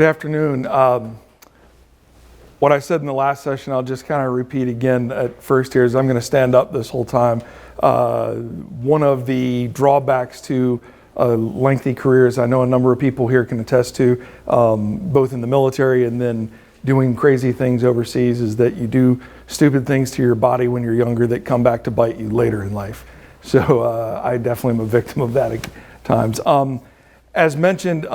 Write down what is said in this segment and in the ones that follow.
Good afternoon. What I said in the last session, I'll just kind of repeat again at first here, is I'm going to stand up this whole time. One of the drawbacks to lengthy careers, I know a number of people here can attest to, both in the military and then doing crazy things overseas, is that you do stupid things to your body when you're younger that come back to bite you later in life. So I definitely am a victim of that at times. As mentioned,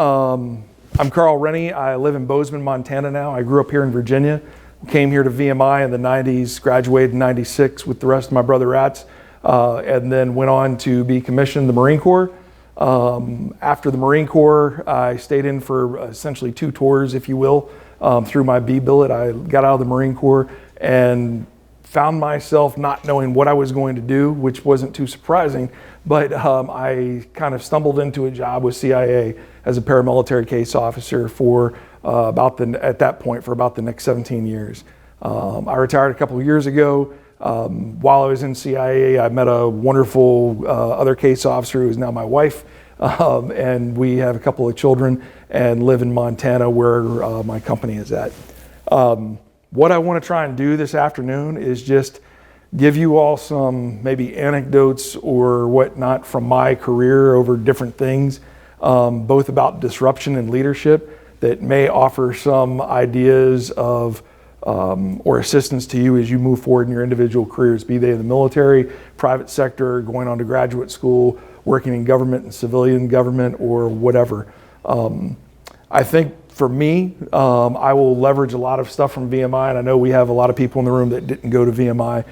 I'm Karl Renne. I live in Bozeman, Montana now. I grew up here in Virginia, came here to VMI in the 90s, graduated in 96 with the rest of my brother rats, and then went on to be commissioned in the Marine Corps. After the Marine Corps, I stayed in for essentially 2 tours, if you will, through my B billet. I got out of the Marine Corps and found myself not knowing what I was going to do, which wasn't too surprising, but I kind of stumbled into a job with CIA as a paramilitary case officer for at that point, for about the next 17 years. I retired a couple of years ago. While I was in CIA, I met a wonderful other case officer who is now my wife, and we have a couple of children and live in Montana where my company is at. What I want to try and do this afternoon is just give you all some maybe anecdotes or whatnot from my career over different things, both about disruption and leadership, that may offer some ideas of or assistance to you as you move forward in your individual careers, be they in the military, private sector, going on to graduate school, working in government and civilian government, or whatever. I think for me, I will leverage a lot of stuff from VMI, and I know we have a lot of people in the room that didn't go to VMI,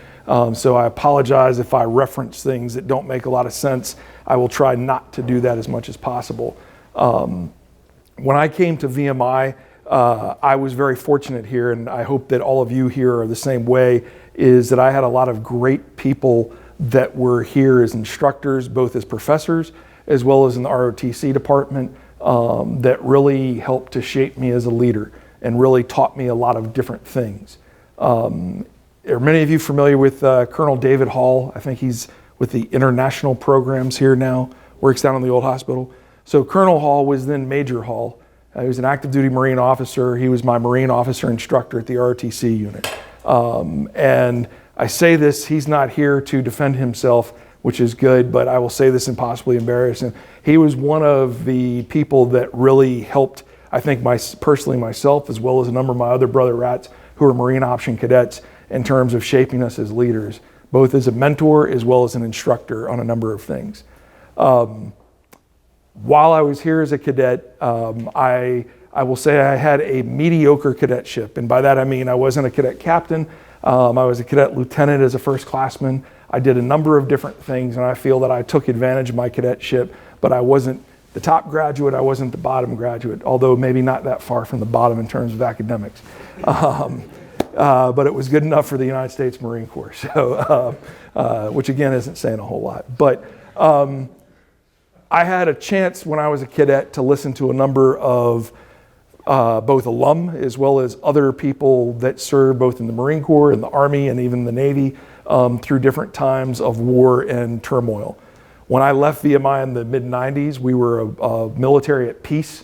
so I apologize if I reference things that don't make a lot of sense. I will try not to do that as much as possible. When I came to VMI, I was very fortunate here, and I hope that all of you here are the same way, is that I had a lot of great people that were here as instructors, both as professors, as well as in the ROTC department, that really helped to shape me as a leader and really taught me a lot of different things. Are many of you familiar with Colonel David Hall? I think he's with the international programs here now, works down in the old hospital. So Colonel Hall was then Major Hall. He was an active duty Marine officer. He was my Marine officer instructor at the ROTC unit. And I say this, he's not here to defend himself, which is good, but I will say this and possibly embarrass him. He was one of the people that really helped, I think, personally myself, as well as a number of my other brother rats who are Marine option cadets, in terms of shaping us as leaders, both as a mentor as well as an instructor on a number of things. While I was here as a cadet, I will say I had a mediocre cadetship. And by that I mean I wasn't a cadet captain. I was a cadet lieutenant as a first classman. I did a number of different things, and I feel that I took advantage of my cadetship, but I wasn't the top graduate, I wasn't the bottom graduate, although maybe not that far from the bottom in terms of academics. But it was good enough for the United States Marine Corps, so, which again isn't saying a whole lot. But I had a chance when I was a cadet to listen to a number of both alum as well as other people that served both in the Marine Corps and the Army and even the Navy through different times of war and turmoil. When I left VMI in the mid-90s, we were a military at peace.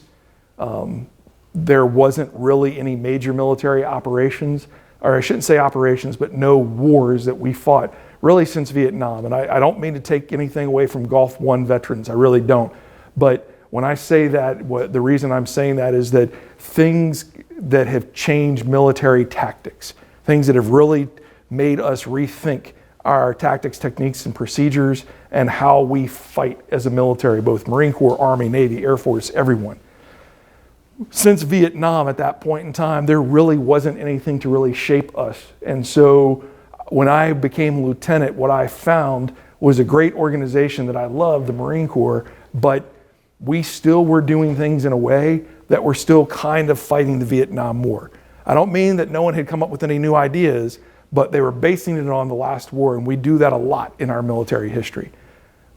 There wasn't really any major military operations, or I shouldn't say operations, but no wars that we fought really since Vietnam. And I don't mean to take anything away from Gulf War veterans, I really don't. But when I say that, the reason I'm saying that is that things that have changed military tactics, things that have really made us rethink our tactics, techniques, and procedures, and how we fight as a military, both Marine Corps, Army, Navy, Air Force, everyone. Since Vietnam at that point in time, there really wasn't anything to really shape us. And so when I became lieutenant, what I found was a great organization that I loved, the Marine Corps, but we still were doing things in a way that were still kind of fighting the Vietnam War. I don't mean that no one had come up with any new ideas, but they were basing it on the last war, and we do that a lot in our military history.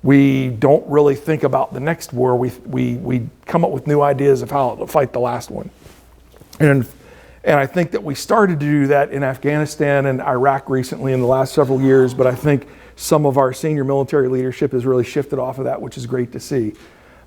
We don't really think about the next war. We come up with new ideas of how to fight the last one. And I think that we started to do that in Afghanistan and Iraq recently in the last several years, but I think some of our senior military leadership has really shifted off of that, which is great to see.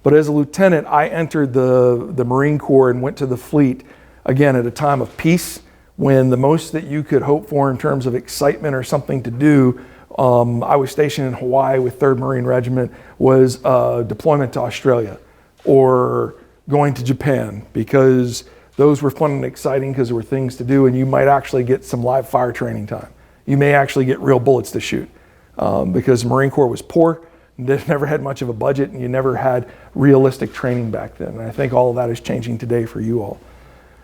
But as a lieutenant, I entered the Marine Corps and went to the fleet, again, at a time of peace, when the most that you could hope for in terms of excitement or something to do. I was stationed in Hawaii with 3rd Marine Regiment, was deployment to Australia or going to Japan, because those were fun and exciting because there were things to do, and you might actually get some live fire training time. You may actually get real bullets to shoot, because the Marine Corps was poor, never had much of a budget, and you never had realistic training back then. And I think all of that is changing today for you all.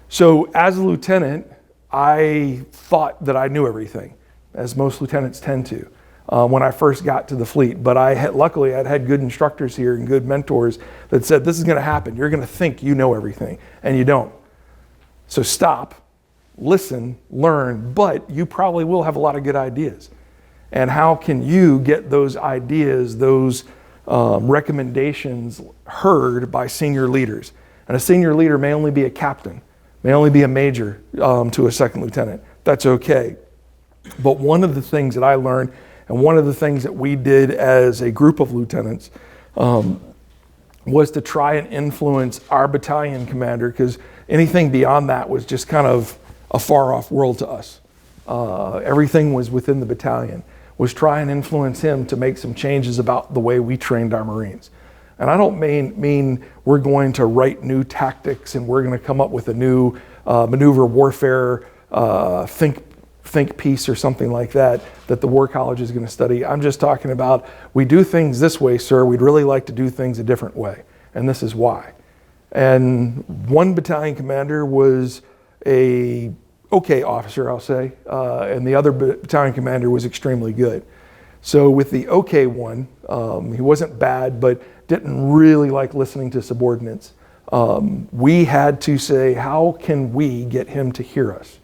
So as a lieutenant, I thought that I knew everything, as most lieutenants tend to, when I first got to the fleet. But luckily I'd had good instructors here and good mentors that said, this is going to happen. You're going to think you know everything, and you don't. So stop, listen, learn, but you probably will have a lot of good ideas. And how can you get those ideas, those recommendations heard by senior leaders? And a senior leader may only be a captain, may only be a major to a 2nd lieutenant. That's okay. But one of the things that I learned, and one of the things that we did as a group of lieutenants, was to try and influence our battalion commander, because anything beyond that was just kind of a far off world to us. Everything was within the battalion, was try and influence him to make some changes about the way we trained our Marines. And I don't mean we're going to write new tactics and we're going to come up with a new maneuver warfare think piece or something like that the War College is going to study. I'm just talking about, we do things this way, sir. We'd really like to do things a different way, and this is why. And one battalion commander was a okay officer, I'll say, and the other battalion commander was extremely good. So with the okay one, he wasn't bad, but didn't really like listening to subordinates. We had to say, how can we get him to hear us?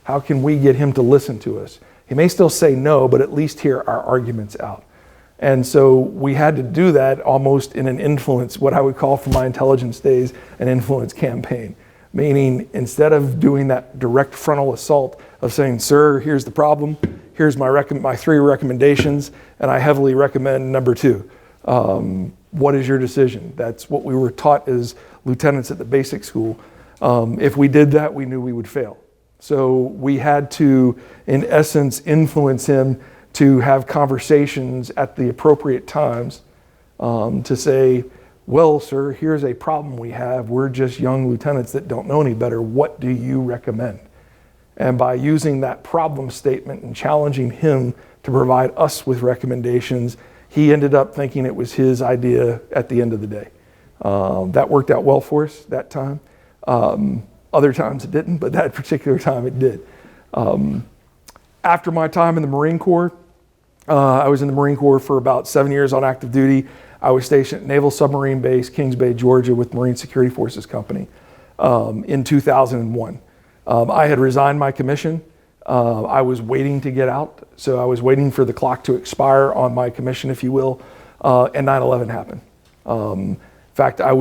How can we get him to listen to us? He may still say no, but at least hear our arguments out. And so we had to do that almost in an influence, what I would call from my intelligence days, an influence campaign. Meaning, instead of doing that direct frontal assault of saying, sir, here's the problem, here's my 3 recommendations, and I heavily recommend number 2. What is your decision? That's what we were taught as lieutenants at the basic school. If we did that, we knew we would fail. So we had to, in essence, influence him to have conversations at the appropriate times, to say, well, sir, here's a problem we have. We're just young lieutenants that don't know any better. What do you recommend? And by using that problem statement and challenging him to provide us with recommendations, he ended up thinking it was his idea at the end of the day. That worked out well for us that time. Other times it didn't, but that particular time it did. After my time in the Marine Corps, I was in the Marine Corps for about 7 years on active duty. I was stationed at Naval Submarine Base, Kings Bay, Georgia, with Marine Security Forces Company in 2001. I had resigned my commission. I was waiting to get out, so I was waiting for the clock to expire on my commission, if you will, and 9/11 happened. In fact, I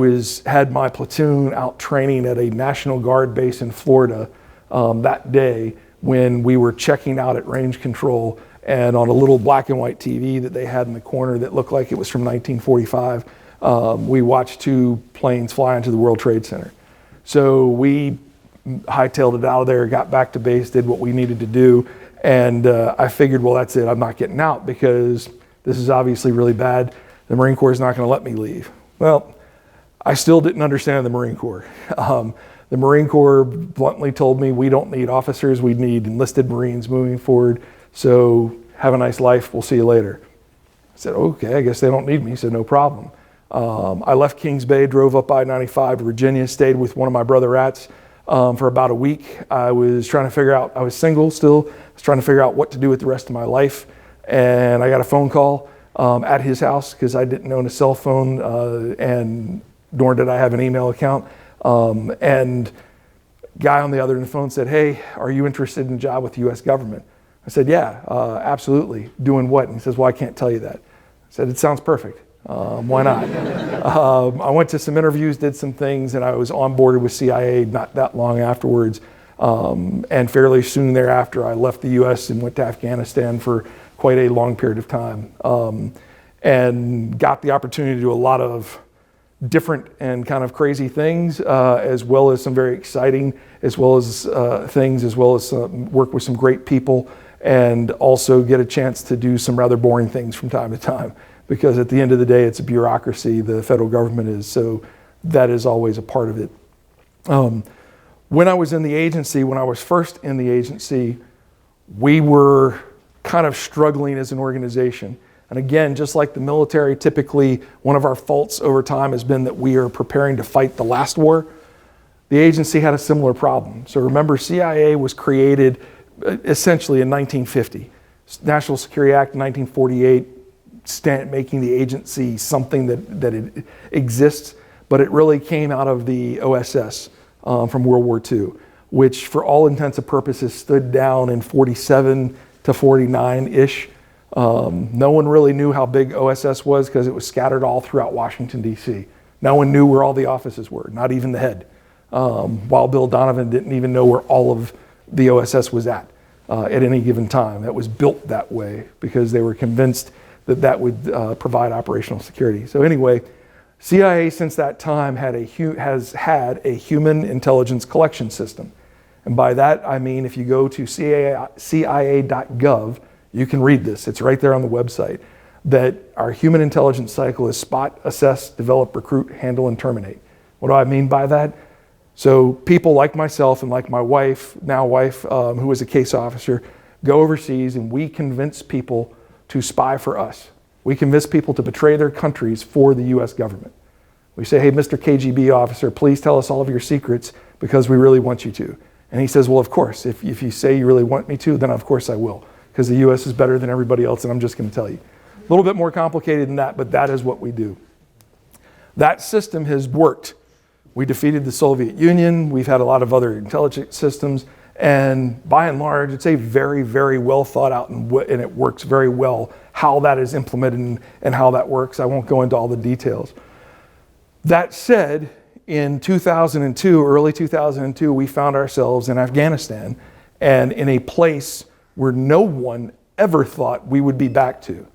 had my platoon out training at a National Guard base in Florida that day when we were checking out at range control, and on a little black and white TV that they had in the corner that looked like it was from 1945, we watched 2 planes fly into the World Trade Center. So we hightailed it out of there, got back to base, did what we needed to do, and I figured, well, that's it. I'm not getting out because this is obviously really bad. The Marine Corps is not going to let me leave. Well, I still didn't understand the Marine Corps. The Marine Corps bluntly told me, we don't need officers, we need enlisted Marines moving forward, so have a nice life, we'll see you later. I said, okay, I guess they don't need me, so no problem. I left Kings Bay, drove up I-95 to Virginia, stayed with one of my brotherettes for about a week. I was trying to figure out, I was single still, I was trying to figure out what to do with the rest of my life, and I got a phone call at his house because I didn't own a cell phone, and nor did I have an email account. And guy on the other end of the phone said, hey, are you interested in a job with the U.S. government? I said, yeah, absolutely. Doing what? And he says, well, I can't tell you that. I said, it sounds perfect. Why not? I went to some interviews, did some things, and I was onboarded with CIA not that long afterwards. And fairly soon thereafter, I left the U.S. and went to Afghanistan for quite a long period of time, and got the opportunity to do a lot of different and kind of crazy things, as well as some very exciting, as well as things, as well as work with some great people, and also get a chance to do some rather boring things from time to time. Because at the end of the day, it's a bureaucracy, the federal government is, so that is always a part of it. When I was in the agency, when I was first in the agency, we were kind of struggling as an organization. And again, just like the military, typically one of our faults over time has been that we are preparing to fight the last war. The agency had a similar problem. So remember, CIA was created essentially in 1950. National Security Act 1948, making the agency something that it exists, but it really came out of the OSS from World War II, which for all intents and purposes stood down in 47 to 49-ish. No one really knew how big OSS was because it was scattered all throughout Washington, D.C. No one knew where all the offices were, not even the head. While Bill Donovan didn't even know where all of the OSS was at any given time. It was built that way because they were convinced that that would provide operational security. So anyway, CIA since that time has had a human intelligence collection system. And by that, I mean if you go to CIA.gov, you can read this. It's right there on the website. That our human intelligence cycle is spot, assess, develop, recruit, handle, and terminate. What do I mean by that? So people like myself and like my wife, who was a case officer, go overseas and we convince people to spy for us. We convince people to betray their countries for the US government. We say, hey, Mr. KGB officer, please tell us all of your secrets because we really want you to. And he says, well, of course, if you say you really want me to, then of course I will. Because the US is better than everybody else, and I'm just going to tell you. A little bit more complicated than that, but that is what we do. That system has worked. We defeated the Soviet Union. We've had a lot of other intelligence systems, and by and large, it's a very, very well thought out, and it works very well how that is implemented and how that works. I won't go into all the details. That said, in 2002, early 2002, we found ourselves in Afghanistan and in a place where no one ever thought we would be back to.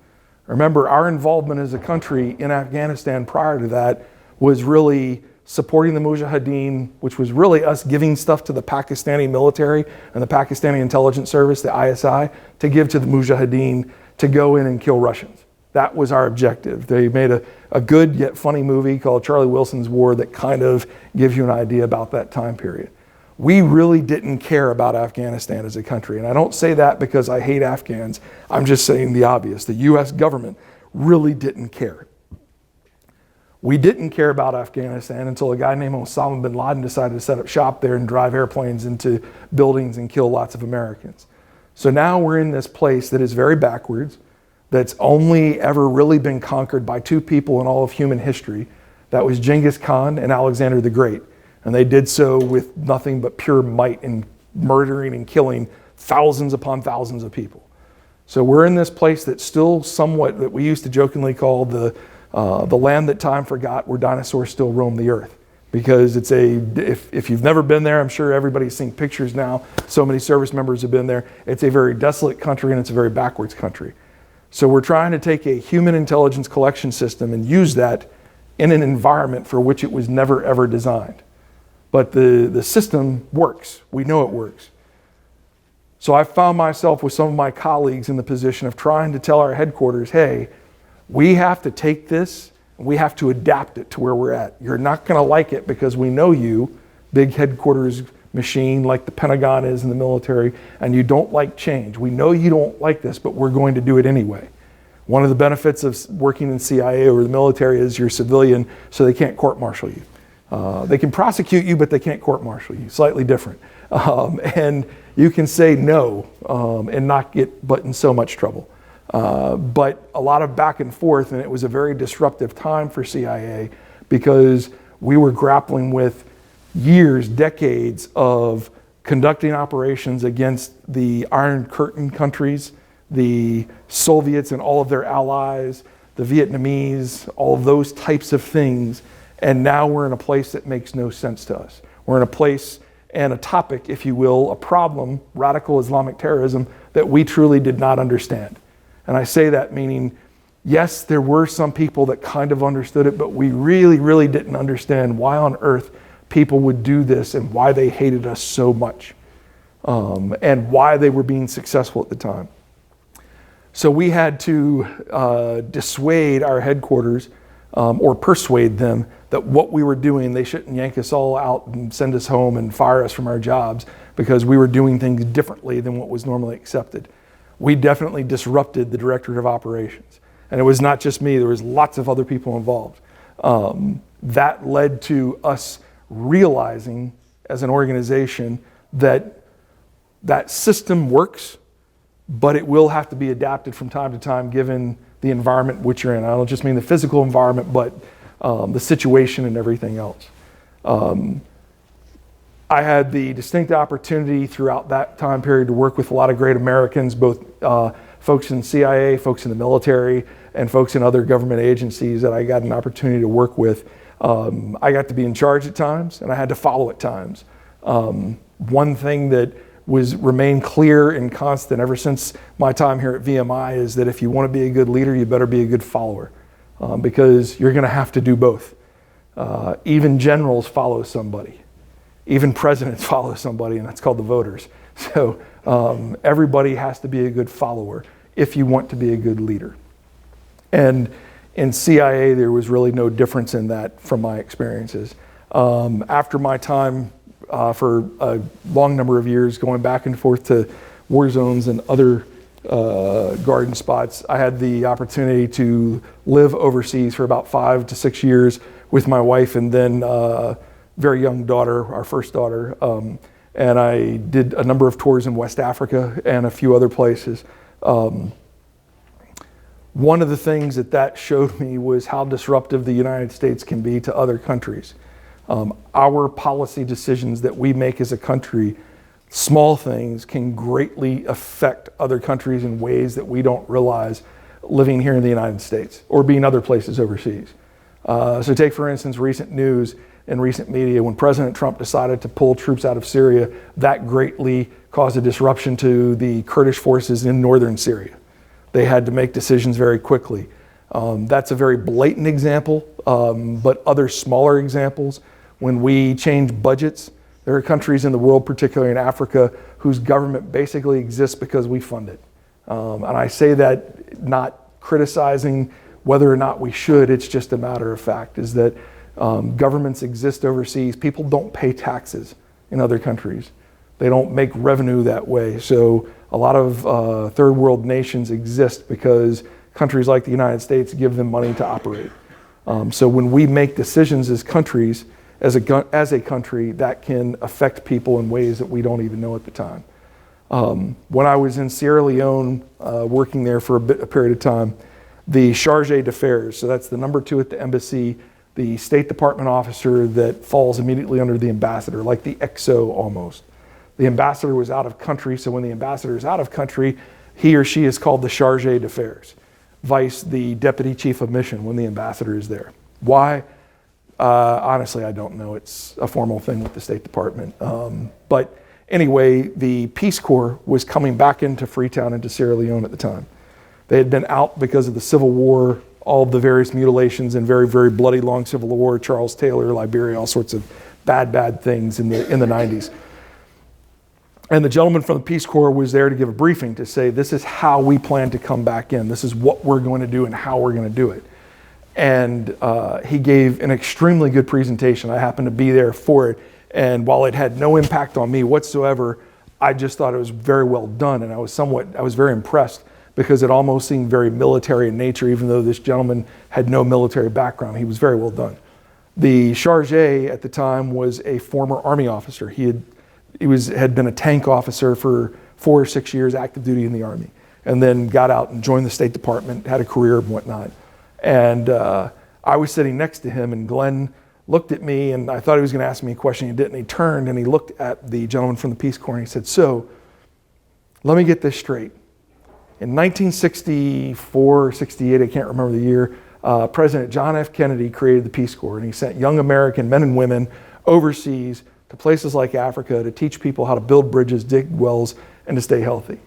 Remember, our involvement as a country in Afghanistan prior to that was really supporting the Mujahideen, which was really us giving stuff to the Pakistani military and the Pakistani intelligence service, the ISI, to give to the Mujahideen to go in and kill Russians. That was our objective. They made a good yet funny movie called Charlie Wilson's War that kind of gives you an idea about that time period. We really didn't care about Afghanistan as a country. And I don't say that because I hate Afghans. I'm just saying the obvious. The US government really didn't care. We didn't care about Afghanistan until a guy named Osama bin Laden decided to set up shop there and drive airplanes into buildings and kill lots of Americans. So now we're in this place that is very backwards, that's only ever really been conquered by two people in all of human history. That was Genghis Khan and Alexander the Great. And they did so with nothing but pure might and murdering and killing thousands upon thousands of people. So we're in this place that's still somewhat, that we used to jokingly call the land that time forgot, where dinosaurs still roam the earth. Because it's if you've never been there, I'm sure everybody's seen pictures now. So many service members have been there. It's a very desolate country and it's a very backwards country. So we're trying to take a human intelligence collection system and use that in an environment for which it was never ever designed. But the system works. We know it works. So I found myself with some of my colleagues in the position of trying to tell our headquarters, hey, we have to take this and we have to adapt it to where we're at. You're not going to like it because we know you, big headquarters machine like the Pentagon is in the military, and you don't like change. We know you don't like this, but we're going to do it anyway. One of the benefits of working in CIA or the military is you're civilian, so they can't court-martial you. They can prosecute you, but they can't court-martial you. Slightly different. And you can say no and not get in so much trouble. But a lot of back and forth, and it was a very disruptive time for CIA because we were grappling with years, decades of conducting operations against the Iron Curtain countries, the Soviets and all of their allies, the Vietnamese, all of those types of things. And now we're in a place that makes no sense to us. We're in a place and a topic, if you will, a problem, radical Islamic terrorism, that we truly did not understand. And I say that meaning Yes, there were some people that kind of understood it, but we really, really didn't understand why on earth people would do this and why they hated us so much, and why they were being successful at the time. So we had to dissuade our headquarters, or persuade them that what we were doing, they shouldn't yank us all out and send us home and fire us from our jobs because we were doing things differently than what was normally accepted. We definitely disrupted the Directorate of Operations. And it was not just me, there was lots of other people involved. That led to us realizing as an organization that that system works, but it will have to be adapted from time to time given the environment which you're in. I don't just mean the physical environment, but the situation and everything else. I had the distinct opportunity throughout that time period to work with a lot of great Americans, both folks in CIA, folks in the military, and folks in other government agencies that I got an opportunity to work with. I got to be in charge at times, and I had to follow at times. One thing that remained clear and constant ever since my time here at VMI is that if you want to be a good leader, you better be a good follower, because you're going to have to do both. Even generals follow somebody. Even presidents follow somebody, and that's called the voters. So everybody has to be a good follower if you want to be a good leader. And in CIA, there was really no difference in that from my experiences. After my time for a long number of years, going back and forth to war zones and other garden spots, I had the opportunity to live overseas for about 5 to 6 years with my wife and then very young daughter, our first daughter. And I did a number of tours in West Africa and a few other places. One of the things that showed me was how disruptive the United States can be to other countries. Our policy decisions that we make as a country, small things, can greatly affect other countries in ways that we don't realize living here in the United States or being other places overseas. So take, for instance, recent news in recent media. When President Trump decided to pull troops out of Syria, that greatly caused a disruption to the Kurdish forces in northern Syria. They had to make decisions very quickly. That's a very blatant example, but other smaller examples, when we change budgets, there are countries in the world, particularly in Africa, whose government basically exists because we fund it. And I say that not criticizing whether or not we should, it's just a matter of fact, is that governments exist overseas. People don't pay taxes in other countries. They don't make revenue that way. So a lot of third world nations exist because countries like the United States give them money to operate. So when we make decisions as countries, as a country, that can affect people in ways that we don't even know at the time. When I was in Sierra Leone, working there for a period of time, the charge d'affaires, so that's the number 2 at the embassy, the State Department officer that falls immediately under the ambassador, like the XO almost. The ambassador was out of country, so when the ambassador is out of country, he or she is called the charge d'affaires, vice the deputy chief of mission when the ambassador is there. Why? Honestly, I don't know. It's a formal thing with the State Department. But anyway, the Peace Corps was coming back into Freetown, into Sierra Leone at the time. They had been out because of the Civil War, all of the various mutilations and very, very bloody long Civil War, Charles Taylor, Liberia, all sorts of bad things in the 90s. And the gentleman from the Peace Corps was there to give a briefing to say, this is how we plan to come back in. This is what we're going to do and how we're going to do it. And he gave an extremely good presentation. I happened to be there for it. And while it had no impact on me whatsoever, I just thought it was very well done. And I was very impressed because it almost seemed very military in nature, even though this gentleman had no military background. He was very well done. The charge at the time was a former Army officer. He had been a tank officer for 4 or 6 years, active duty in the Army, and then got out and joined the State Department, had a career and whatnot. And I was sitting next to him, and Glenn looked at me, and I thought he was going to ask me a question. He didn't. He turned and he looked at the gentleman from the Peace Corps, and he said, so let me get this straight. In 1964 or 68, I can't remember the year, President John F. Kennedy created the Peace Corps, and he sent young American men and women overseas to places like Africa to teach people how to build bridges, dig wells, and to stay healthy.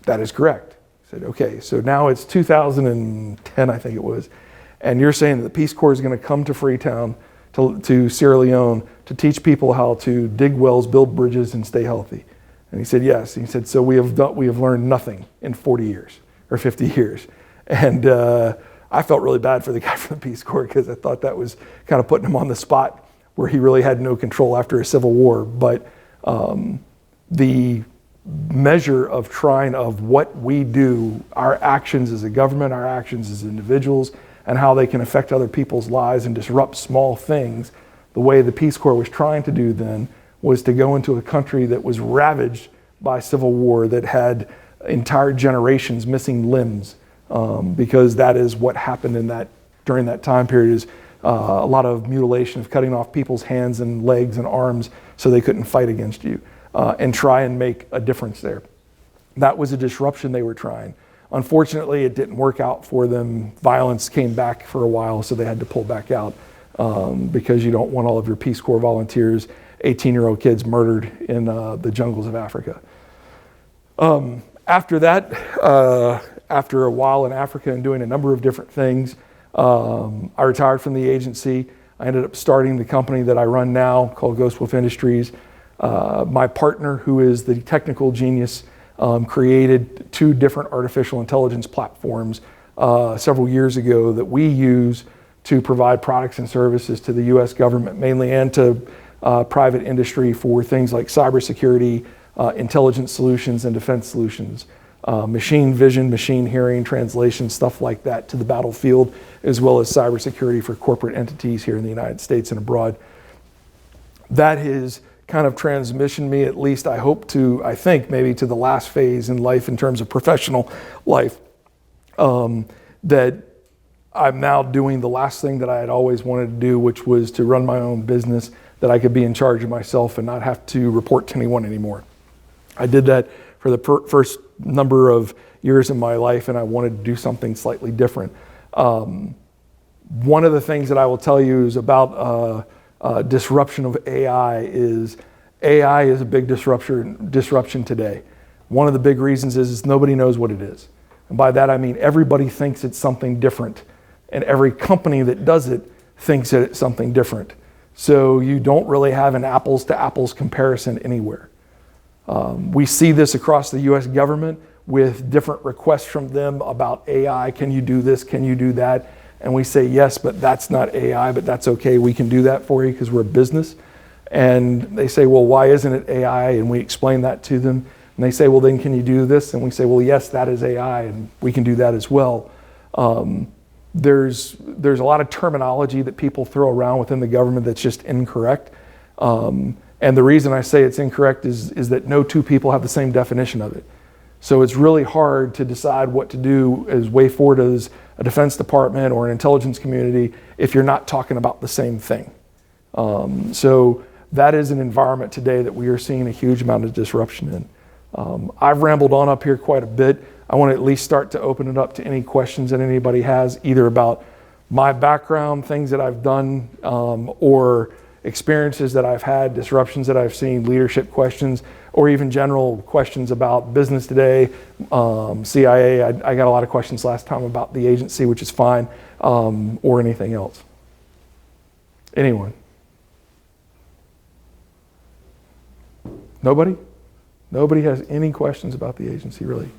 That is correct. I said, okay, so now it's 2010, I think it was, and you're saying that the Peace Corps is going to come to Freetown, to Sierra Leone, to teach people how to dig wells, build bridges, and stay healthy. And he said, yes. He said, so we have learned nothing in 40 years or 50 years. And I felt really bad for the guy from the Peace Corps because I thought that was kind of putting him on the spot where he really had no control after a civil war. But the measure of what we do, our actions as a government, our actions as individuals, and how they can affect other people's lives and disrupt small things, the way the Peace Corps was trying to do then was to go into a country that was ravaged by civil war, that had entire generations missing limbs, because that is what happened during that time period, is a lot of mutilation, of cutting off people's hands and legs and arms so they couldn't fight against you, and try and make a difference there. That was a disruption they were trying. Unfortunately, it didn't work out for them. Violence came back for a while, so they had to pull back out, because you don't want all of your Peace Corps volunteers, 18-year-old kids murdered in the jungles of Africa. After that, after a while in Africa and doing a number of different things, I retired from the agency. I ended up starting the company that I run now called Ghost Wolf Industries. My partner, who is the technical genius, created 2 different artificial intelligence platforms several years ago that we use to provide products and services to the U.S. government mainly, and to private industry for things like cybersecurity, intelligence solutions, and defense solutions. Machine vision, machine hearing, translation, stuff like that to the battlefield, as well as cybersecurity for corporate entities here in the United States and abroad. That has kind of transitioned me, at least I think maybe to the last phase in life in terms of professional life, that I'm now doing the last thing that I had always wanted to do, which was to run my own business, that I could be in charge of myself and not have to report to anyone anymore. I did that for the first number of years in my life, and I wanted to do something slightly different. One of the things that I will tell you is about disruption of AI is a big disruption today. One of the big reasons is nobody knows what it is. And by that I mean everybody thinks it's something different, and every company that does it thinks that it's something different. So you don't really have an apples to apples comparison anywhere. We see this across the US government with different requests from them about AI. Can you do this? Can you do that? And we say, yes, but that's not AI, but that's okay. We can do that for you because we're a business. And they say, well, why isn't it AI? And we explain that to them. And they say, well, then can you do this? And we say, well, yes, that is AI, and we can do that as well. There's a lot of terminology that people throw around within the government that's just incorrect. And the reason I say it's incorrect is that no 2 people have the same definition of it. So it's really hard to decide what to do as way forward as a defense department or an intelligence community if you're not talking about the same thing. So that is an environment today that we are seeing a huge amount of disruption in. I've rambled on up here quite a bit. I want to at least start to open it up to any questions that anybody has, either about my background, things that I've done, or experiences that I've had, disruptions that I've seen, leadership questions, or even general questions about business today, CIA. I got a lot of questions last time about the agency, which is fine, or anything else. Anyone? Nobody? Nobody has any questions about the agency, really?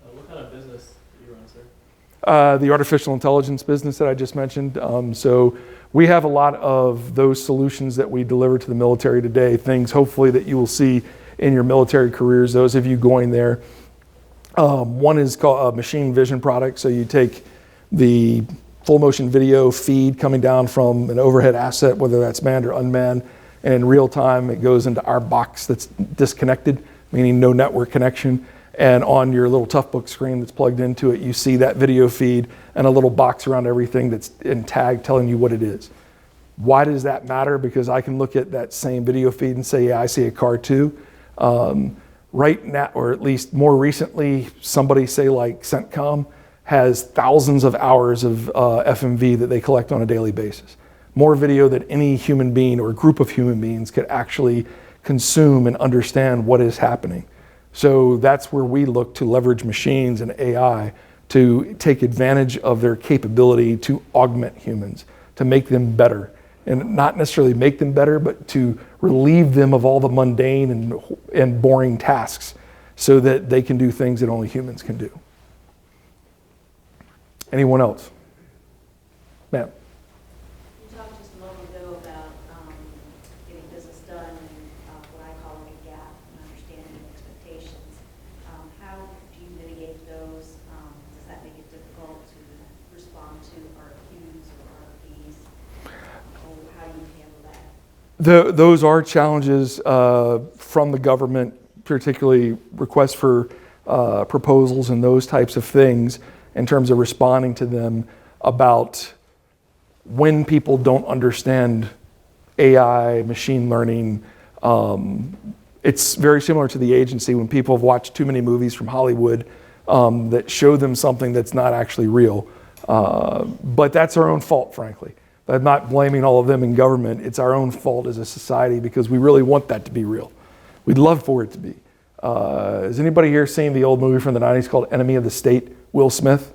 What kind of business do you run, sir? The artificial intelligence business that I just mentioned. So we have a lot of those solutions that we deliver to the military today, things hopefully that you will see in your military careers, those of you going there. One is called a machine vision product. So you take the full motion video feed coming down from an overhead asset, whether that's manned or unmanned, and in real time it goes into our box that's disconnected, meaning no network connection. And on your little Toughbook screen that's plugged into it, you see that video feed and a little box around everything that's in tag telling you what it is. Why does that matter? Because I can look at that same video feed and say, yeah, I see a car too. Right now, or at least more recently, somebody say like CENTCOM has thousands of hours of FMV that they collect on a daily basis. More video than any human being or group of human beings could actually consume and understand what is happening. So that's where we look to leverage machines and AI to take advantage of their capability to augment humans, to make them better. And not necessarily make them better, but to relieve them of all the mundane and boring tasks so that they can do things that only humans can do. Anyone else? Ma'am. You talked just a moment ago about getting business done and what I call like a gap in understanding and expectations. How do you mitigate those? Does that make it difficult to respond to RFQs or RFPs? Or how do you handle that? Those are challenges from the government, particularly requests for proposals and those types of things in terms of responding to them about when people don't understand AI, machine learning. It's very similar to the agency when people have watched too many movies from Hollywood that show them something that's not actually real. But that's our own fault, frankly. I'm not blaming all of them in government. It's our own fault as a society because we really want that to be real. We'd love for it to be. Has anybody here seen the old movie from the 90s called Enemy of the State? Will Smith?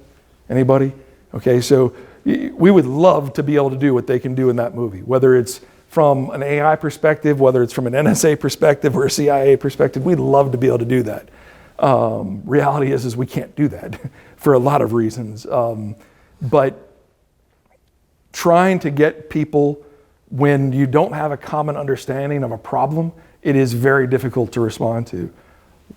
Anybody? Okay, so we would love to be able to do what they can do in that movie, whether it's from an AI perspective, whether it's from an NSA perspective or a CIA perspective. We'd love to be able to do that. Reality is we can't do that for a lot of reasons. But trying to get people, when you don't have a common understanding of a problem, it is very difficult to respond to.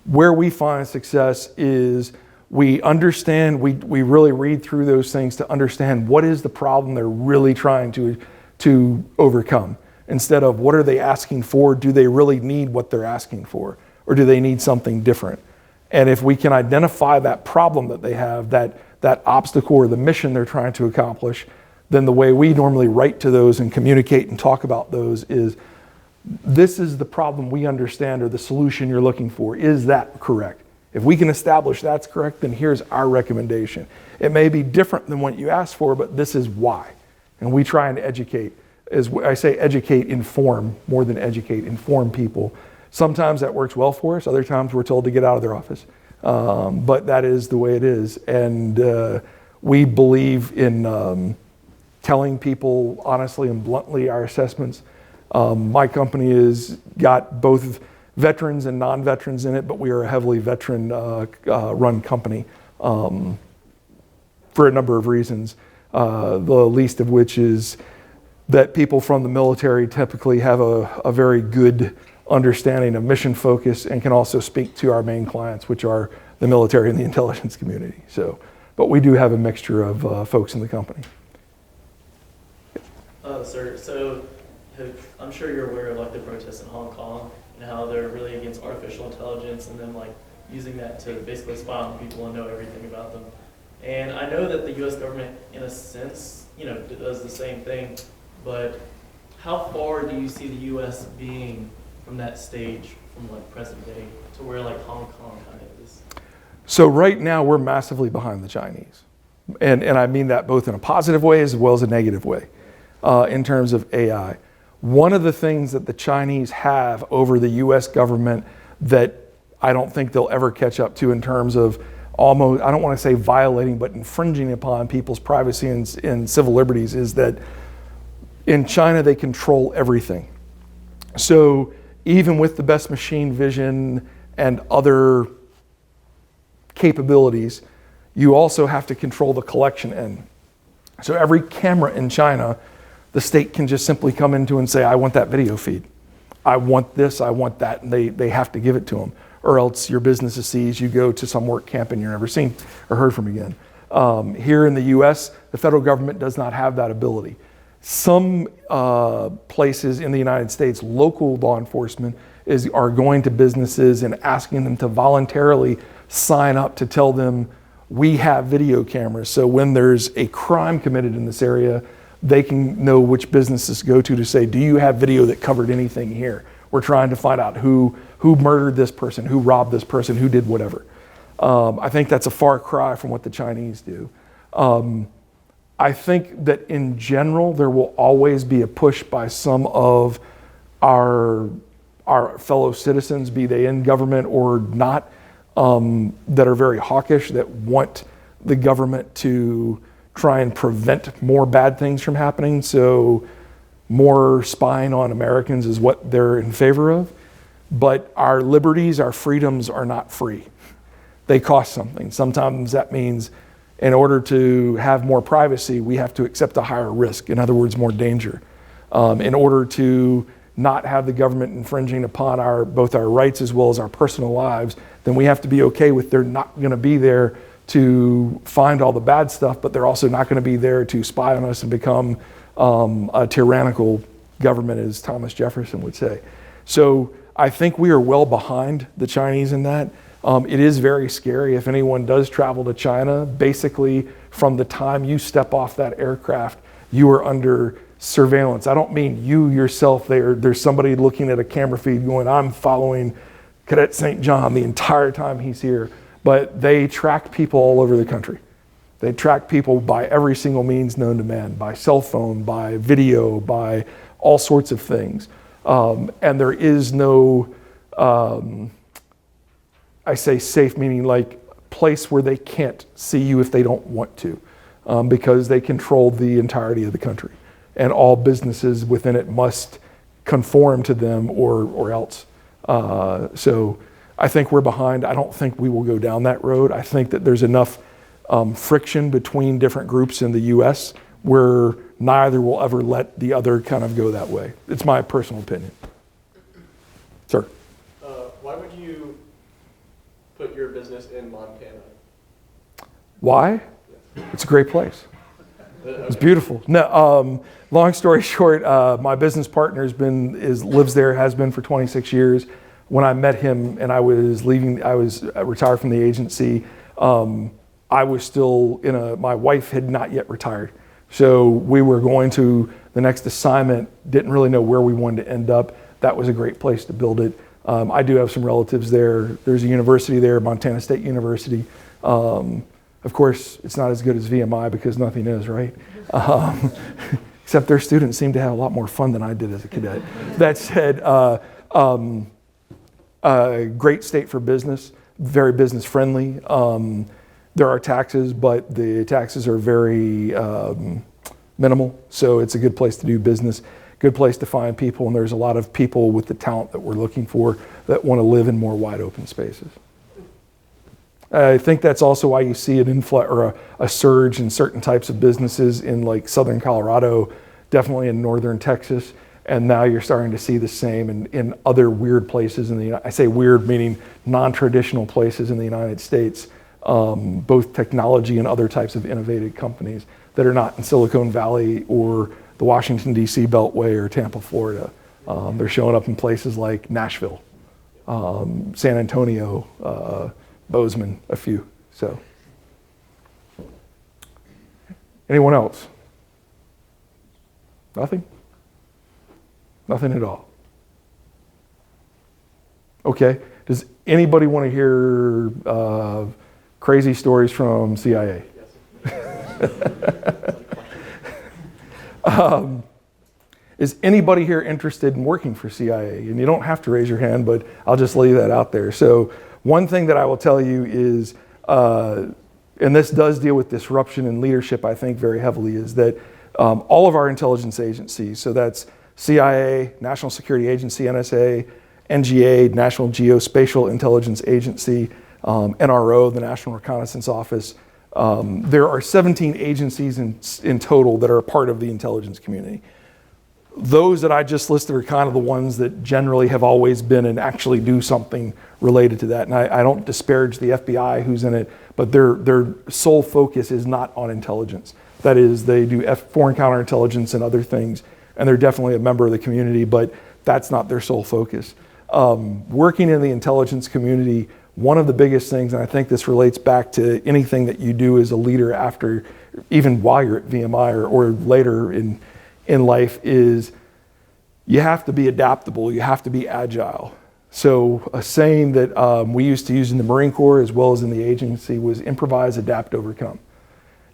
Where we find success is we understand, we really read through those things to understand what is the problem they're really trying to overcome. Instead of what are they asking for, do they really need what they're asking for? Or do they need something different? And if we can identify that problem that they have, that obstacle or the mission they're trying to accomplish, then the way we normally write to those and communicate and talk about those is, this is the problem we understand or the solution you're looking for. Is that correct? If we can establish that's correct, then here's our recommendation. It may be different than what you asked for, but this is why. And we try and educate. As I say, educate, inform, more than educate, inform people. Sometimes that works well for us. Other times we're told to get out of their office. But that is the way it is. And we believe in telling people honestly and bluntly our assessments. My company has got both veterans and non-veterans in it, but we are a heavily veteran-run company for a number of reasons, the least of which is that people from the military typically have a very good understanding of mission focus and can also speak to our main clients, which are the military and the intelligence community. So, but we do have a mixture of folks in the company. Sir, so I'm sure you're aware of like the protests in Hong Kong and how they're really against artificial intelligence and them like using that to basically spy on people and know everything about them. And I know that the U.S. government, in a sense, does the same thing. But how far do you see the U.S. being from that stage, from like present day, to where like Hong Kong kind of is? So right now we're massively behind the Chinese, and I mean that both in a positive way as well as a negative way. In terms of AI. One of the things that the Chinese have over the US government that I don't think they'll ever catch up to in terms of almost, I don't want to say violating, but infringing upon people's privacy and civil liberties is that in China they control everything. So even with the best machine vision and other capabilities, you also have to control the collection end. So every camera in China, the state can just simply come into and say, I want that video feed. I want this, I want that, and they have to give it to them. Or else your business is seized, you go to some work camp and you're never seen or heard from again. Here in the US, the federal government does not have that ability. Some places in the United States, local law enforcement are going to businesses and asking them to voluntarily sign up to tell them, we have video cameras. So when there's a crime committed in this area, they can know which businesses to go to say, do you have video that covered anything here? We're trying to find out who murdered this person, who robbed this person, who did whatever. I think that's a far cry from what the Chinese do. I think that in general, there will always be a push by some of our our fellow citizens, be they in government or not, that are very hawkish, that want the government to try and prevent more bad things from happening. So more spying on Americans is what they're in favor of. But our liberties, our freedoms are not free. They cost something. Sometimes that means in order to have more privacy, we have to accept a higher risk. In other words, more danger. In order to not have the government infringing upon both our rights as well as our personal lives, then we have to be okay with they're not going to be there to find all the bad stuff, but they're also not going to be there to spy on us and become a tyrannical government, as Thomas Jefferson would say. So I think we are well behind the Chinese in that. It is very scary if anyone does travel to China. Basically, from the time you step off that aircraft, you are under surveillance. I don't mean you yourself. There's somebody looking at a camera feed going, I'm following Cadet St. John the entire time he's here. But they track people all over the country. They track people by every single means known to man, by cell phone, by video, by all sorts of things. And there is no, I say safe, meaning like place where they can't see you if they don't want to, because they control the entirety of the country. And all businesses within it must conform to them or else. So I think we're behind. I don't think we will go down that road. I think that there's enough friction between different groups in the US where neither will ever let the other kind of go that way. It's my personal opinion. Sir? Why would you put your business in Montana? Why? It's a great place. It's beautiful. No, long story short, my business partner lives there, has been for 26 years. When I met him and I was retired from the agency, I was still my wife had not yet retired. So we were going to the next assignment, didn't really know where we wanted to end up. That was a great place to build it. I do have some relatives there. There's a university there, Montana State University. Of course, it's not as good as VMI because nothing is, right? Except their students seem to have a lot more fun than I did as a cadet. That said, great state for business, very business friendly. There are taxes, but the taxes are very minimal. So it's a good place to do business, good place to find people. And there's a lot of people with the talent that we're looking for that want to live in more wide open spaces. I think that's also why you see an influx or a surge in certain types of businesses in like southern Colorado, definitely in northern Texas, and now you're starting to see the same in other weird places I say weird meaning non-traditional places in the United States, both technology and other types of innovative companies that are not in Silicon Valley or the Washington, D.C. Beltway or Tampa, Florida. They're showing up in places like Nashville, San Antonio, Bozeman, a few. So, anyone else? Nothing? Nothing at all. Okay. Does anybody want to hear crazy stories from CIA? Is anybody here interested in working for CIA? And you don't have to raise your hand, but I'll just leave that out there. So one thing that I will tell you is, and this does deal with disruption and leadership, I think, very heavily, is that all of our intelligence agencies, so that's CIA, National Security Agency, NSA, NGA, National Geospatial Intelligence Agency, NRO, the National Reconnaissance Office. There are 17 agencies in total that are a part of the intelligence community. Those that I just listed are kind of the ones that generally have always been and actually do something related to that. And I don't disparage the FBI who's in it, but their sole focus is not on intelligence. That is, they do foreign counterintelligence and other things, and they're definitely a member of the community, but that's not their sole focus. Working in the intelligence community, one of the biggest things, and I think this relates back to anything that you do as a leader after, even while you're at VMI or later in life, is you have to be adaptable, you have to be agile. So a saying that we used to use in the Marine Corps as well as in the agency was improvise, adapt, overcome.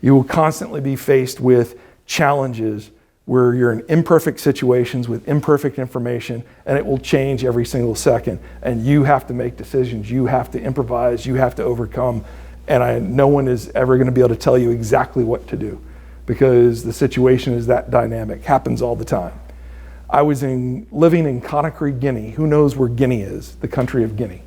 You will constantly be faced with challenges where you're in imperfect situations with imperfect information, and it will change every single second. And you have to make decisions, you have to improvise, you have to overcome. And no one is ever going to be able to tell you exactly what to do, because the situation is that dynamic, happens all the time. I was living in Conakry, Guinea. Who knows where Guinea is, the country of Guinea?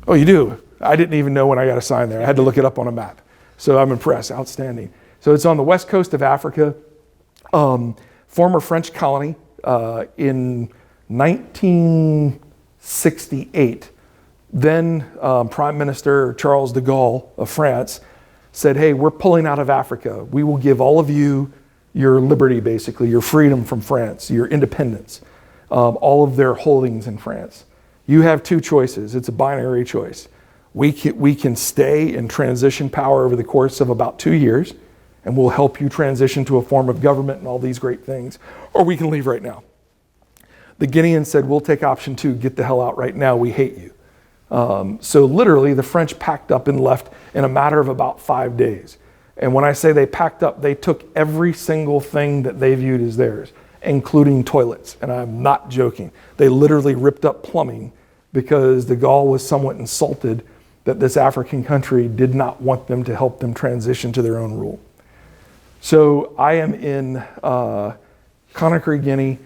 Oh, you do? I didn't even know when I got assigned there. I had to look it up on a map. So I'm impressed, outstanding. So it's on the west coast of Africa, former French colony. In 1968, then Prime Minister Charles de Gaulle of France said, hey, we're pulling out of Africa. We will give all of you your liberty, basically, your freedom from France, your independence, all of their holdings in France. You have two choices. It's a binary choice. We can stay in transition power over the course of about 2 years, and we'll help you transition to a form of government and all these great things, or we can leave right now. The Guineans said, we'll take option 2, get the hell out right now, we hate you. So literally the French packed up and left in a matter of about 5 days. And when I say they packed up, they took every single thing that they viewed as theirs, including toilets. And I'm not joking. They literally ripped up plumbing because de Gaulle was somewhat insulted that this African country did not want them to help them transition to their own rule. So I am in Conakry, Guinea.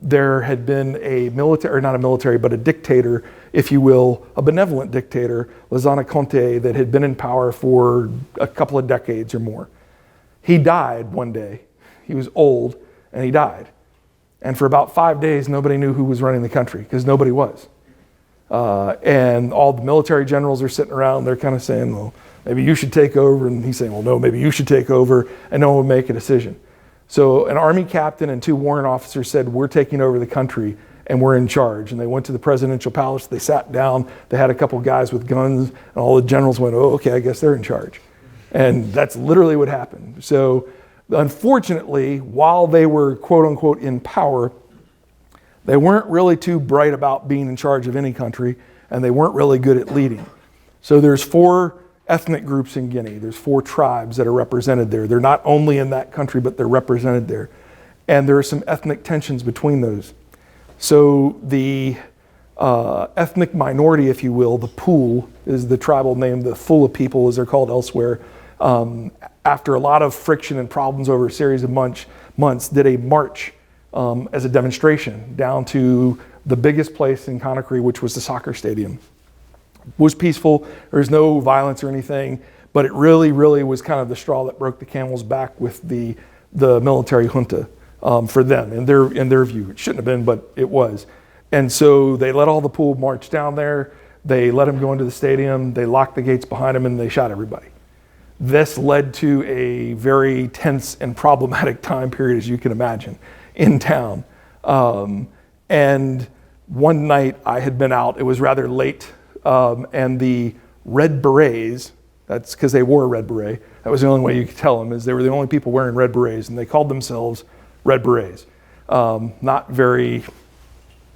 There had been a military, or not a military, but a dictator, if you will, a benevolent dictator, Lassana Conté, that had been in power for a couple of decades or more. He died one day. He was old, and he died. And for about 5 days, nobody knew who was running the country, because nobody was. And all the military generals are sitting around, they're kind of saying, well, maybe you should take over. And he's saying, well, no, maybe you should take over, and no one would make a decision. So an army captain and 2 warrant officers said, we're taking over the country and we're in charge. And they went to the presidential palace, they sat down, they had a couple guys with guns, and all the generals went, oh, okay, I guess they're in charge. And that's literally what happened. So unfortunately, while they were quote unquote in power, they weren't really too bright about being in charge of any country, and they weren't really good at leading. So there's 4 ethnic groups in Guinea. There's 4 tribes that are represented there. They're not only in that country, but they're represented there. And there are some ethnic tensions between those. So the ethnic minority, if you will, the Pool is the tribal name, the Fula people as they're called elsewhere, after a lot of friction and problems over a series of months, did a march as a demonstration down to the biggest place in Conakry, which was the soccer stadium. Was peaceful, there was no violence or anything, but it really, really was kind of the straw that broke the camel's back with the military junta for them, in their view. It shouldn't have been, but it was. And so they let all the Pool march down there, they let them go into the stadium, they locked the gates behind them, and they shot everybody. This led to a very tense and problematic time period, as you can imagine, in town. And one night I had been out, it was rather late, and the Red Berets, that's because they wore a red beret, that was the only way you could tell them, is they were the only people wearing red berets, and they called themselves Red Berets.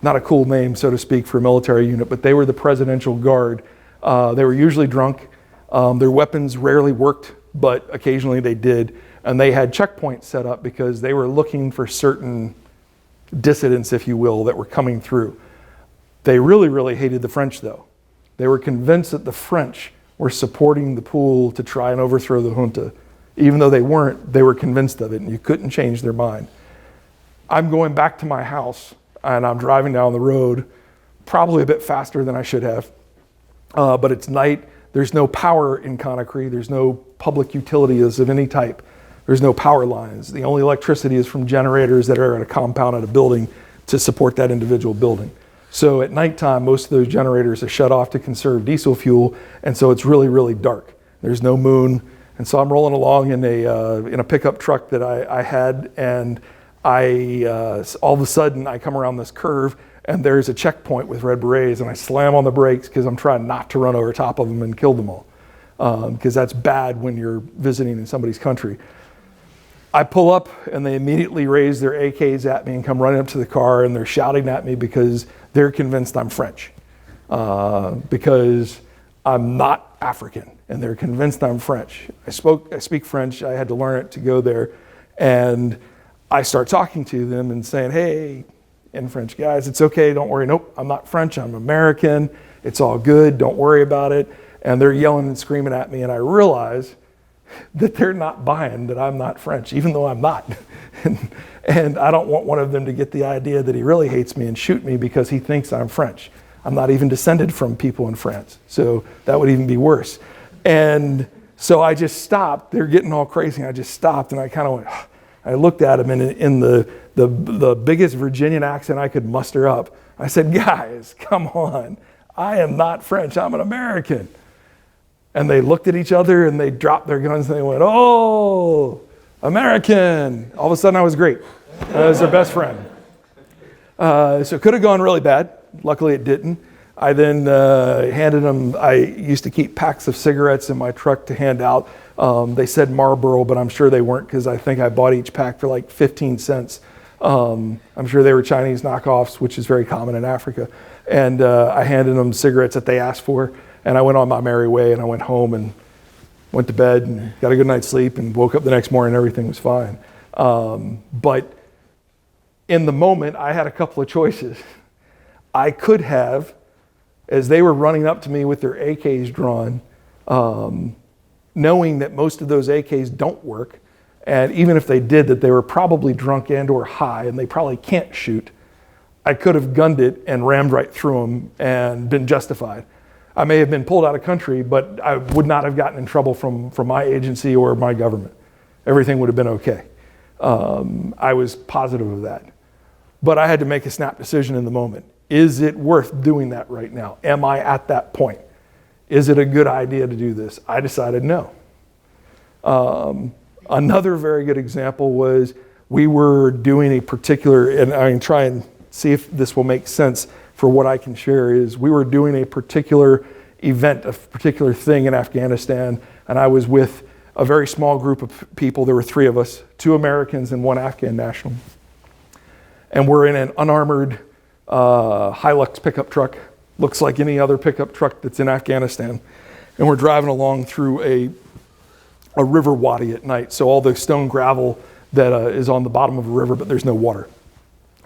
Not a cool name, so to speak, for a military unit, but they were the presidential guard. They were usually drunk. Their weapons rarely worked, but occasionally they did. And they had checkpoints set up because they were looking for certain dissidents, if you will, that were coming through. They really, really hated the French, though. They were convinced that the French were supporting the Pool to try and overthrow the junta. Even though they weren't, they were convinced of it, and you couldn't change their mind. I'm going back to my house, and I'm driving down the road, probably a bit faster than I should have. But it's night, there's no power in Conakry, there's no public utilities of any type. There's no power lines. The only electricity is from generators that are at a compound at a building to support that individual building. So at nighttime, most of those generators are shut off to conserve diesel fuel, and so it's really, really dark. There's no moon, and so I'm rolling along in a pickup truck that I had, and all of a sudden I come around this curve, and there's a checkpoint with Red Berets, and I slam on the brakes because I'm trying not to run over top of them and kill them all, because that's bad when you're visiting in somebody's country. I pull up, and they immediately raise their AKs at me and come running up to the car, and they're shouting at me because they're convinced I'm French, because I'm not African, and they're convinced I'm French. I speak French. I had to learn it to go there. And I start talking to them and saying, hey, in French, guys, it's okay, don't worry. Nope, I'm not French, I'm American. It's all good, don't worry about it. And they're yelling and screaming at me, and I realize that they're not buying that I'm not French, even though I'm not. And I don't want one of them to get the idea that he really hates me and shoot me because he thinks I'm French. I'm not even descended from people in France, so that would even be worse. And so I just stopped. They're getting all crazy. I just stopped, and I kind of went, I looked at him, and in the biggest Virginian accent I could muster up, I said, guys, come on. I am not French. I'm an American. And they looked at each other, and they dropped their guns, and they went, oh, American. All of a sudden, I was great. I was their best friend. So it could have gone really bad. Luckily, it didn't. I then handed them, I used to keep packs of cigarettes in my truck to hand out. They said Marlboro, but I'm sure they weren't because I think I bought each pack for like 15 cents. I'm sure they were Chinese knockoffs, which is very common in Africa. And I handed them cigarettes that they asked for. And I went on my merry way, and I went home and went to bed and got a good night's sleep and woke up the next morning and everything was fine. But in the moment, I had a couple of choices. I could have, as they were running up to me with their AKs drawn, knowing that most of those AKs don't work, and even if they did, that they were probably drunk and or high and they probably can't shoot, I could have gunned it and rammed right through them and been justified. I may have been pulled out of country, but I would not have gotten in trouble from my agency or my government. Everything would have been okay. I was positive of that. But I had to make a snap decision in the moment. Is it worth doing that right now? Am I at that point? Is it a good idea to do this? I decided no. Another very good example was we were doing a particular, and I can try and see if this will make sense for what I can share, is we were doing a particular event, a particular thing in Afghanistan, and I was with a very small group of people. There were 3 of us, 2 Americans and 1 Afghan national. And we're in an unarmored Hilux pickup truck, looks like any other pickup truck that's in Afghanistan. And we're driving along through a river wadi at night. So all the stone gravel that is on the bottom of a river, but there's no water.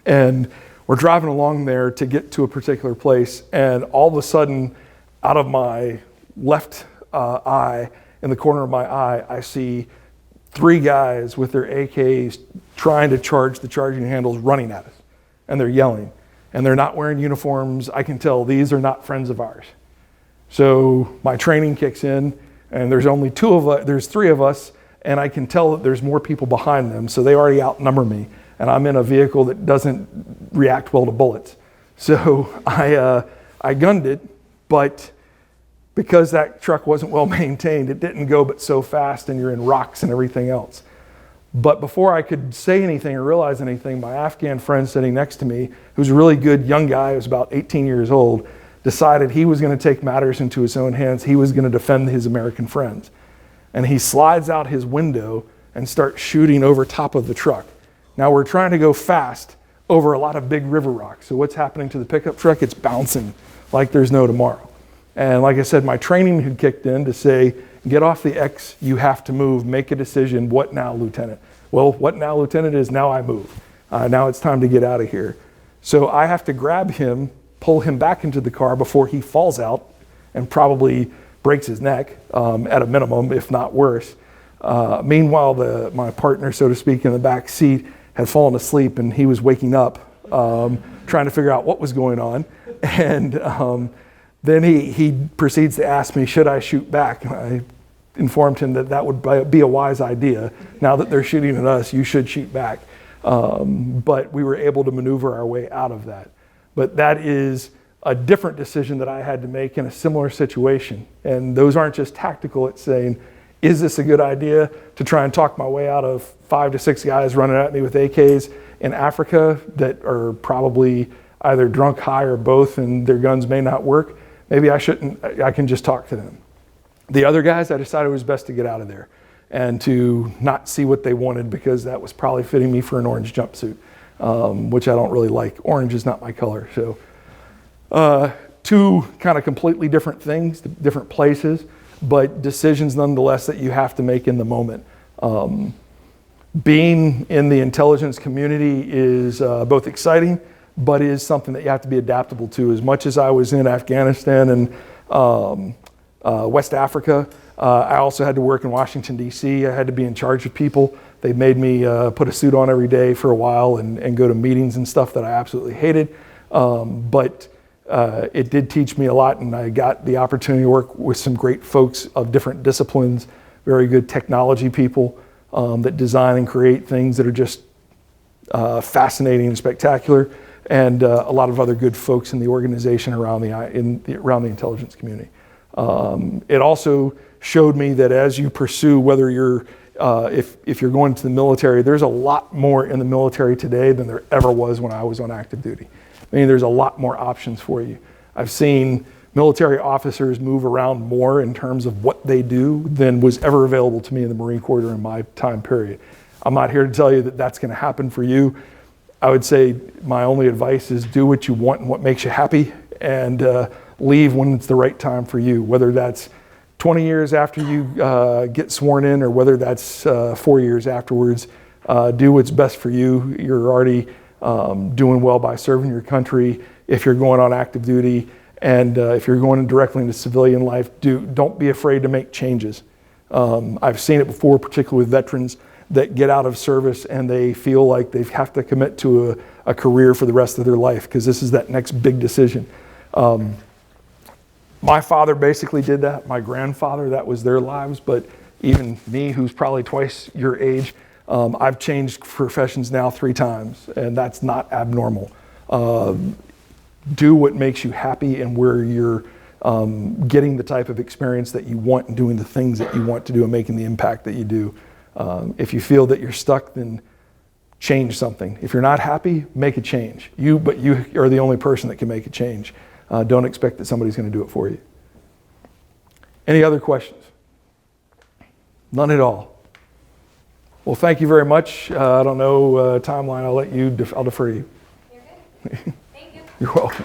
And we're driving along there to get to a particular place. And all of a sudden, out of my left eye, in the corner of my eye, I see 3 guys with their AKs trying to charge the charging handles running at us. And they're yelling. And they're not wearing uniforms. I can tell these are not friends of ours. So my training kicks in, and there's only 2 of us, there's 3 of us, and I can tell that there's more people behind them, so they already outnumber me. And I'm in a vehicle that doesn't react well to bullets. So I gunned it, but because that truck wasn't well maintained, it didn't go but so fast, and you're in rocks and everything else. But before I could say anything or realize anything, my Afghan friend sitting next to me, who's a really good young guy, who was about 18 years old, decided he was going to take matters into his own hands. He was going to defend his American friends. And he slides out his window and starts shooting over top of the truck. Now we're trying to go fast over a lot of big river rocks. So what's happening to the pickup truck? It's bouncing like there's no tomorrow. And like I said, my training had kicked in to say, get off the X, you have to move, make a decision. What now, Lieutenant? Well, what now, Lieutenant, is now I move. Now it's time to get out of here. So I have to grab him, pull him back into the car before he falls out and probably breaks his neck at a minimum, if not worse. Meanwhile, my partner, so to speak, in the back seat had fallen asleep, and he was waking up trying to figure out what was going on. And then he proceeds to ask me, should I shoot back? And I informed him that would be a wise idea. Now that they're shooting at us, you should shoot back. But we were able to maneuver our way out of that. But that is a different decision that I had to make in a similar situation. And those aren't just tactical. It's saying, is this a good idea to try and talk my way out of 5 to 6 guys running at me with AKs in Africa that are probably either drunk, high, or both, and their guns may not work? Maybe I shouldn't. I can just talk to them. The other guys, I decided it was best to get out of there and to not see what they wanted, because that was probably fitting me for an orange jumpsuit, which I don't really like. Orange is not my color. So 2 kind of completely different things, different places, but decisions nonetheless that you have to make in the moment. being in the intelligence community is both exciting, but is something that you have to be adaptable to. As much as I was in Afghanistan and West Africa, I also had to work in Washington, D.C. I had to be in charge of people. They made me put a suit on every day for a while and go to meetings and stuff that I absolutely hated. But it did teach me a lot, and I got the opportunity to work with some great folks of different disciplines, very good technology people that design and create things that are just fascinating and spectacular, and a lot of other good folks in the organization around the intelligence community. It also showed me that as you pursue, whether you're if you're going to the military, there's a lot more in the military today than there ever was when I was on active duty. I mean, there's a lot more options for you. I've seen military officers move around more in terms of what they do than was ever available to me in the Marine Corps during my time period. I'm not here to tell you that that's going to happen for you. I would say my only advice is do what you want and what makes you happy, and leave when it's the right time for you, whether that's 20 years after you get sworn in or whether that's 4 years afterwards. Do what's best for you. You're already doing well by serving your country if you're going on active duty, and if you're going directly into civilian life, don't be afraid to make changes. I've seen it before, particularly with veterans that get out of service and they feel like they have to commit to a career for the rest of their life because this is that next big decision. My father basically did that. My grandfather, that was their lives. But even me, who's probably twice your age, I've changed professions now 3 times, and that's not abnormal. Do what makes you happy and where you're getting the type of experience that you want and doing the things that you want to do and making the impact that you do. If you feel that you're stuck, then change something. If you're not happy, make a change. But you are the only person that can make a change. Don't expect that somebody's going to do it for you. Any other questions? None at all. Well, thank you very much. I don't know timeline. I'll defer to you. You're good. Thank you. You're welcome.